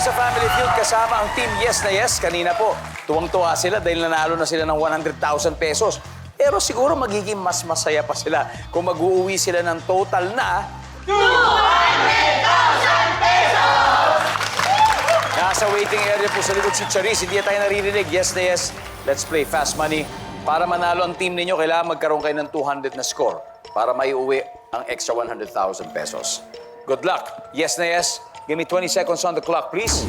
sa Family Feud kasama ang Team Yes na Yes. Kanina po, tuwang-tuwa sila dahil nanalo na sila ng 100,000 pesos. Pero siguro magiging mas masaya pa sila kung mag-uuwi sila ng total na 200,000 pesos! nasa waiting area po sa likod si Charis. Hindi tayo naririnig. Yes na Yes. Let's play Fast Money. Para manalo ang team ninyo, kailangan magkaroon kayo ng 200 na score para maiuwi ang extra 100,000 pesos. Good luck. Yes na Yes. Give me 20 seconds on the clock, please.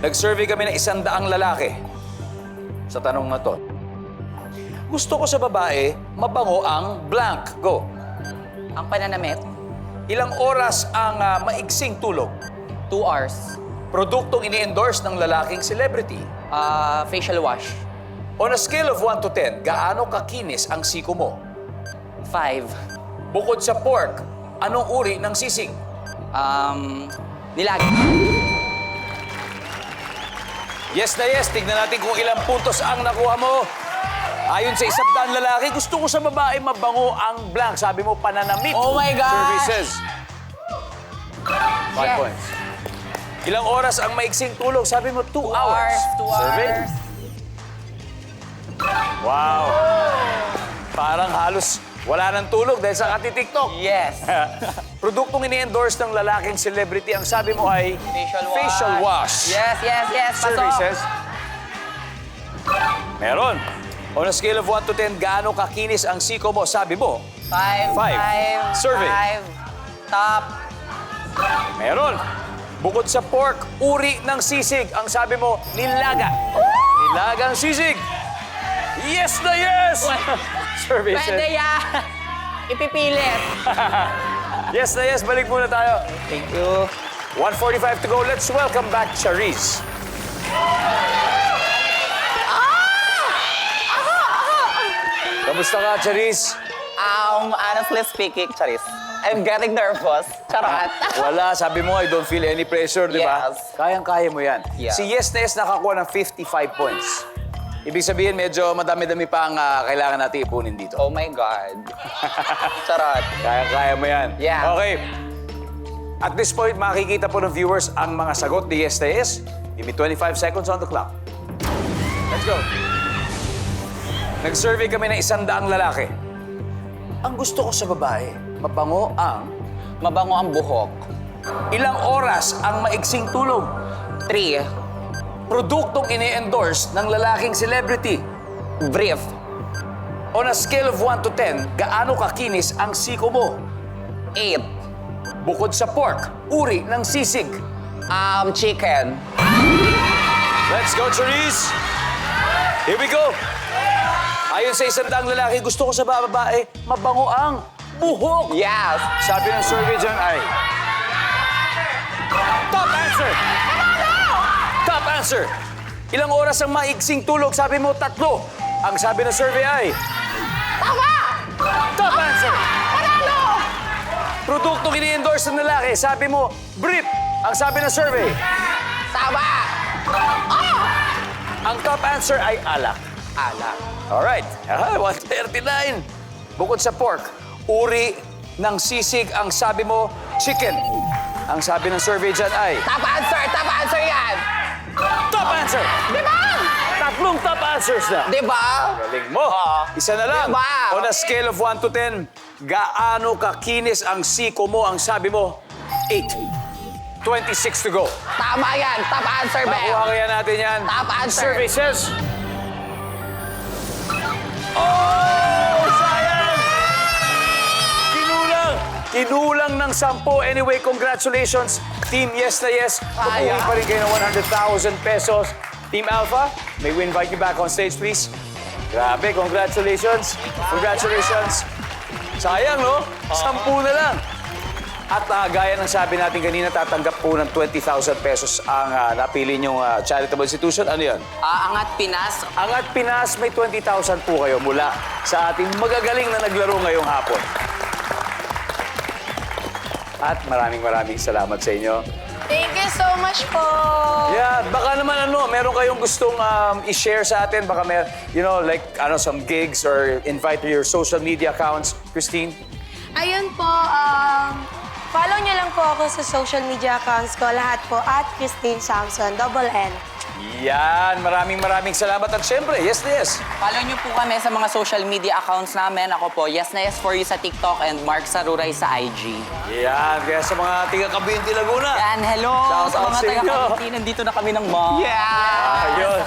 Nag-survey kami ng 100 lalaki sa tanong na to. Gusto ko sa babae, mabango ang blank. Go. Ang pananamit, Ilang oras ang maiksing tulog? 2 hours. Produktong ini-endorse ng lalaking celebrity. Facial wash, On a scale of 1 to 10, gaano kakinis ang siko mo? 5. Bukod sa pork, anong uri ng sisig? Nilag. Yes na yes, tignan natin kung ilang puntos ang nakuha mo. Ayon sa 100 lalaki, gusto ko sa babae mabango ang blank. Sabi mo, pananamit. Oh my God! Services. 5 Yes. points. Ilang oras ang maiksing tulog? Sabi mo, 2 hours. 2 Survey? hours. Wow. Parang halos wala nang tulog dahil sa kati-TikTok. Yes. Produktong ini-endorse ng lalaking celebrity, ang sabi mo ay Facial wash. Yes, yes, yes. Pasok. Services. Meron. On a scale of 1 to 10, gaano kakinis ang siko mo? Sabi mo, 5. 5. Survey. 5. Top. meron. Bukod sa pork, uri ng sisig, ang sabi mo, nilaga. Nilagang sisig. Yes na yes! Services. Pwede yan. Ipipilit. Yes na yes, balik muna tayo. Thank you. 1:45 to go. Let's welcome back Charis. Kamusta ka, Charis? Honestly speaking, Charis, I'm getting nervous. Charot. Wala, sabi mo, I don't feel any pressure, di ba? Yes. Kayang-kaya mo yan. Yeah. Si Yes na Yes nakakuha ng 55 points. Ibig sabihin, medyo madami-dami pa ang kailangan natin ipunin dito. Oh my God. Charot. Kaya-kaya mo yan. Yeah. Okay. At this point, makikita po ng viewers ang mga sagot ni Yes na Yes. Give me 25 seconds on the clock. Let's go. Nag-survey kami ng 100 lalaki. Ang gusto ko sa babae, mabango ang... Mabango ang buhok. Ilang oras ang maiksing tulog? 3. Produktong ini-endorse ng lalaking celebrity. Brief. On a scale of 1 to 10, gaano kakinis ang siko mo? 8. Bukod sa pork, uri ng sisig. Chicken. Let's go, Charisse! Here we go! Ayon sa 100 lalaki, gusto ko sa babae, mabango ang buhok. Yes. Sabi ng survey dyan ay... Top answer! Top answer! Ilang oras ang maiksing tulog? Sabi mo, 3. Ang sabi ng survey ay... Tama! Top answer! Panalo! Produktong ini-endorse ng lalaki, sabi mo, brief. Ang sabi ng survey. Tama! Ang top answer ay alak. Alak. Alright. 139. Bukod sa pork, uri ng sisig, ang sabi mo, chicken. Ang sabi ng survey dyan ay... Top answer! Top answer yan! Top answer! Di ba? 3 top answers na. Di ba? Galing mo. Isa na lang. Diba? On a scale of 1 to 10, gaano kakinis ang siko mo? Ang sabi mo, 8. 26 to go. Tama yan. Top answer, Bel. Nakuha kaya natin yan. Top answer. Survey says... Oh! Sayang! Kinulang! Kinulang ng 10. Anyway, congratulations. Team Yes na Yes. Pag-uwi pa rin kayo ng 100,000 pesos. Team Alpha, may we invite you back on stage, please? Grabe, congratulations. Congratulations. Sayang, no? 10 na lang. At gaya ng sabi natin kanina, tatanggap po ng 20,000 pesos ang napili niyong charitable institution. Ano yun? Angat Pinas. Angat Pinas, may 20,000 po kayo mula sa ating magagaling na naglaro ngayong hapon. At maraming salamat sa inyo. Thank you so much po. Yeah, baka naman meron kayong gustong i-share sa atin. Baka may, like some gigs or invite to your social media accounts. Christine? Ayun po, Follow niyo lang po ako sa social media accounts ko. Lahat po at Christine Samson, double N. Yan, maraming salamat. At syempre, yes na yes. Follow niyo po kami sa mga social media accounts namin. Ako po, Yes na Yes for You sa TikTok and Mark Saruray sa IG. Yan, kaya sa mga tiga Cabinti, Laguna. Yan, hello Shout sa out mga sa inyo. taga-Kabiti. Nandito na kami ng mom. Ayos.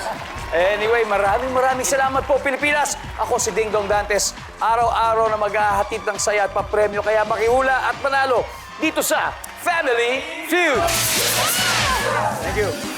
Anyway, maraming salamat po, Pilipinas. Ako si Ding Dong Dantes. Araw-araw na maghahatid ng saya at papremyo. Kaya makihula at manalo dito sa Family Feud. Thank you.